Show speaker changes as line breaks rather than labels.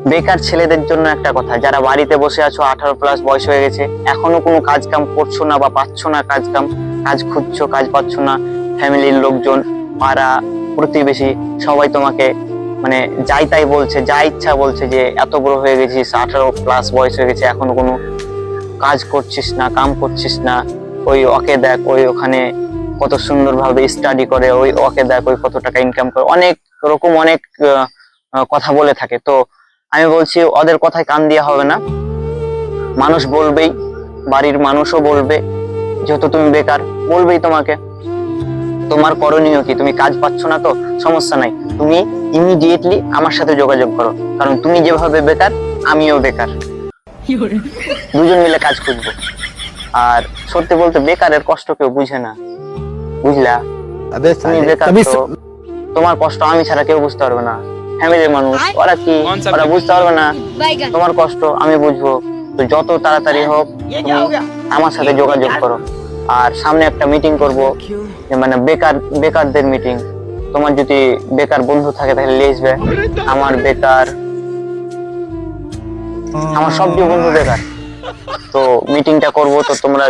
বেকার ছেলেদের জন্য একটা কথা, যারা বাড়িতে বসে আছো, 18+ বয়স হয়ে গেছে, এখনো কোনো কাজ কাম করছো না বা পাচ্ছ না কাজ কাম, কাজ খুঁজছো, কাজ পাচ্ছ না, ফ্যামিলির লোকজন, পাড়া প্রতিবেশী সবাই তোমাকে মানে যাই তাই বলছে, যা ইচ্ছা বলছে যে এত বড় হয়ে গেছিস, 18+ বয়স হয়ে গেছে, এখনো কোনো কাজ করছিস না, কাম করছিস না, ওই ওকে দেখ, ওই ওখানে কত সুন্দরভাবে স্টাডি করে, ওই ওকে দেখ, ওই কত টাকা ইনকাম করে, অনেক রকম অনেক কথা বলে থাকে। তো আমি বলছি ওদের কথায় কান দেওয়া হবে না, মানুষ বলবেই, বাড়ির মানুষও বলবে, যেহেতু তুমি বেকার বলবেই তোমাকে। তোমার করণীয় কি? তুমি কাজ পাচ্ছ না তো সমস্যা নাই, তুমি ইমিডিয়েটলি আমার সাথে যোগাযোগ করো, কারণ তুমি যেভাবে বেকার আমিও বেকার, দুজন মিলে কাজ খুঁজবো। আর সত্যি বলতে বেকারের কষ্ট কেউ বুঝে না, বুঝলা? তুমি বেকার তো তোমার কষ্ট আমি ছাড়া কেউ বুঝতে পারবে না, ফ্যামিলির মানুষ ওরা কি, ওরা বুঝতে পারবে না তোমার কষ্ট, আমি বুঝবো। তো যত তাড়াতাড়ি হোক তুমি আমার সাথে যোগাযোগ করো। আর সামনে একটা মিটিং করব, মানে বেকারদের মিটিং। তোমার যদি বেকার বন্ধু থাকে তাহলে নিয়ে আসবে। আমার সবচেয়ে বন্ধু বেকার, তো মিটিংটা করব, তো তোমরা